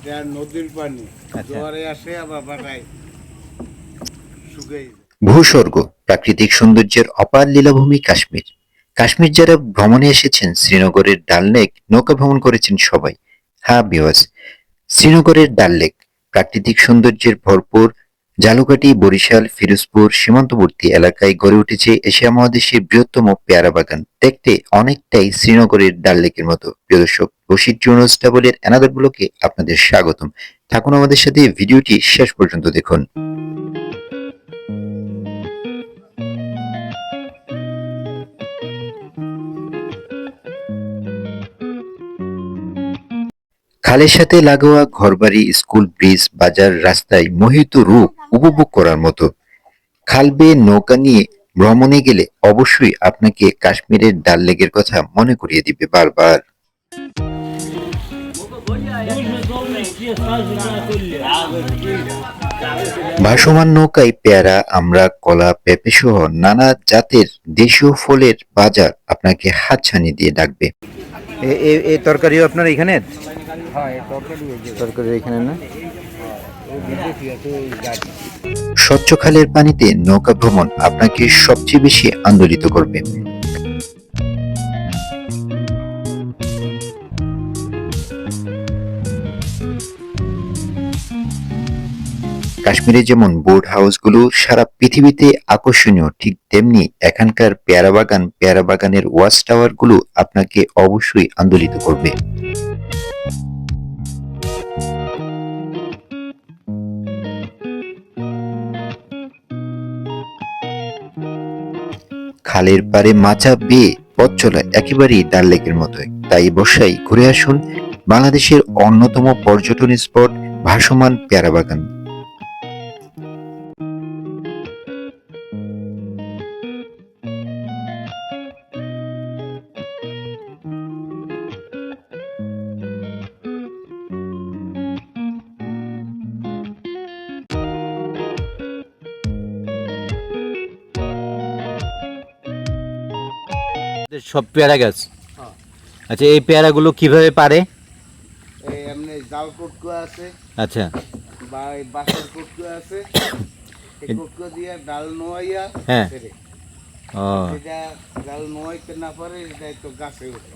এটা নদীর পানি জোয়ারে আসে আবার বাটায় শুকাই যায়। ভূস্বর্গ, প্রাকৃতিক সৌন্দর্যের অপার লীলাভূমি কাশ্মীর। কাশ্মীর যারা ভ্রমণে এসেছেন, শ্রীনগরের ডাল লেক নৌকা ভ্রমণ করেছেন সবাই। হ্যাঁ ভিউয়ার্স, শ্রীনগরের ডাল লেক প্রাকৃতিক সৌন্দর্যের ভরপুর। ঝালকাঠি, বরিশাল, ফিরোজপুর সীমান্তবর্তী এলাকায় গড়ে উঠেছে এশিয়া মহাদেশের বৃহত্তম পেয়ারা বাগান। দেখতে অনেকটাই শ্রীনগরের ডাল লেকের মতো। প্রিয় দর্শক, বশির জুনুস ট্রাভেলের অ্যানাদার ব্লকে আপনাদের স্বাগতম। থাকুন আমাদের সাথে, ভিডিওটি শেষ পর্যন্ত দেখুন। খালের সাথে লাগোয়া ঘরবাড়ি, স্কুল, ব্রিজ, বাজার, রাস্তায় মোহিত রূপ উপভোগ করার মতো। খাল বেয়ে নৌকা নিয়ে ভ্রমণে গেলে অবশ্যই আপনাকে কাশ্মীরের ডাল লেকের কথা মনে করিয়ে দিবে বারবার। ভাসমান নৌকায় পেয়ারা, আমড়া, কলা, পেঁপে সহ নানা জাতের দেশীয় ফলের বাজার আপনাকে হাতছানি দিয়ে ডাকবে। এই তরকারিও আপনার এখানে? হ্যাঁ, এই তরকারি হয়ে যাবে। তরকারি এখানে না? ও বিদেশি আছে ওই গাড়ি। স্বচ্ছ খালের পানিতে নৌকা ভ্রমণ আপনাকে সবচেয়ে বেশি আন্দোলিত করবে। কাশ্মীরে যেমন বোট হাউসগুলো সারা পৃথিবীতে আকর্ষণীয়, ঠিক তেমনি এখানকার পেয়ারা বাগানের ওয়াচ টাওয়ারগুলো আপনাকে অবশ্যই আন্দোলিত করবে। খালের পাড়ে মাচা বেয়ে পথ চলা একেবারেই ডাল লেকের মতোই। তাই বর্ষায় ঘুরে আসুন বাংলাদেশের অন্যতম পর্যটন স্পট ভাসমান পেয়ারা বাগান। সব পেয়ারা গাছ। হ্যাঁ, আচ্ছা, এই পেয়ারাগুলো কিভাবে পারে? এই এমনি জাল কোটকুয়া আছে আচ্ছা। বা এই বাঁশের কোটকুয়া আছে। এই কোটকুয়া দিয়ে ডাল নোয়াইয়া হ্যাঁ। ছেড়ে। ও সেটা ডাল নোয়াইতে না পারে, এটা তো গাছে ওঠে।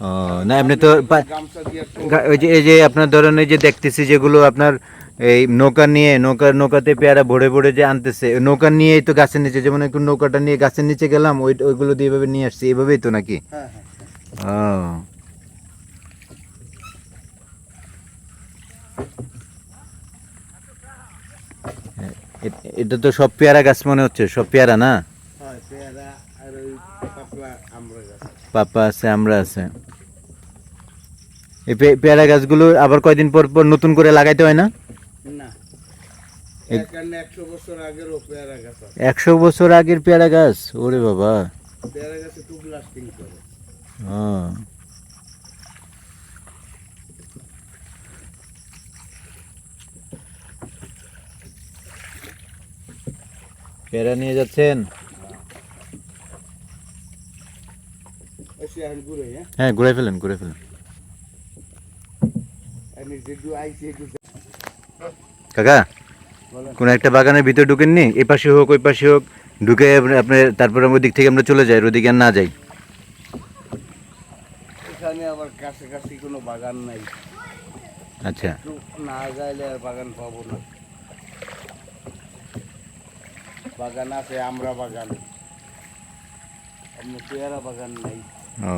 ও না, এমনি তো গামছা দিয়ে এই যে আপনার ধরেন, এই যে দেখতেছি যেগুলো আপনার এই নৌকাতে পেয়ারা ভরে ভরে যে আনতেছে, নৌকা নিয়েই তো গাছের নিচে, যেমন একটু নৌকাটা নিয়ে গাছের নিচে গেলাম, ওইগুলো দিয়ে এভাবে নিয়ে আসছি, এভাবেই তো নাকি? হ্যাঁ হ্যাঁ। ও এটা তো সব পেয়ারা গাছ মনে হচ্ছে, সব পেয়ারা না? হ্যাঁ, পেয়ারা আর ওই পাতলা আমড়া গাছ আছে। পাপা আছে, আমরা আছে। এই পেয়ারা গাছগুলো আবার কয়দিন পর পর নতুন করে লাগাইতে হয় না? না, এখানে 100 বছর আগেরও পেয়ারা গাছ আছে। 100 বছর আগের পেয়ারা গাছ? ওরে বাবা। পেয়ারা গাছে খুব লাস্টিং করে। হ্যাঁ। পেয়ারা নিয়ে যাচ্ছেন? এসে এখন ঘুরে, হ্যাঁ হ্যাঁ, ঘুরে ফেলেন। আমি যেটু আইছি একটু কাকা, বলেন। কোন একটা বাগানের ভিতরে ঢুকেননি? এই পাশে হোক ওই পাশে হোক, ঢুকে আপনি তারপরে ওই দিক থেকে আমরা চলে যাই, ওদিকে আর না যাই। এখানে আবার কাছাকাছি কোনো বাগান নাই। আচ্ছা। একটু না যাইলে আর বাগান পাবো না। বাগান আছে, আমরা বাগান, এমনি পেয়ারা বাগান নাই। ও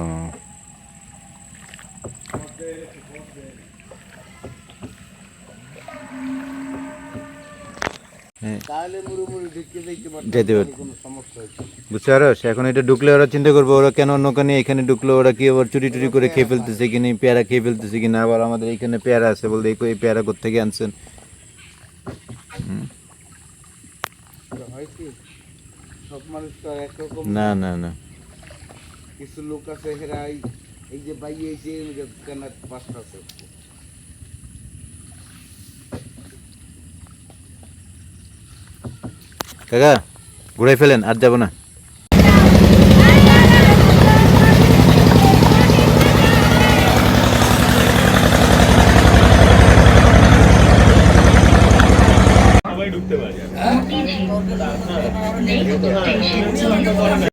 হ্যাঁ, তাহলে মুড়ি ঢুকে দেখতে যেতে পারতাম, পারতাম। কোনো সমস্যা হচ্ছে না। বুঝতে পারো, এখন এটা ঢুকলে ওরা চিন্তা করবো, ওরা কেন নৌকা নিয়ে এখানে ঢুকলো, ওরা কি আবার চুরি টুরি করে খেয়ে ফেলতেছে কিনা, পেয়ারা খেয়ে ফেলতেছে কিনা, আবার আমাদের এখানে পেয়ারা আছে বলতে এই পেয়ারা কোথেকে আনছেন? তো হয় কি, সব মানুষ তো আর একরকম না না না। কিছু লোক আছে, এরা এই যে বাইয়ে এসে কেনার পাঁচটা আছে। কাকা, ঘুরাই ফেলেন, আর যাবো না। Motijheel next station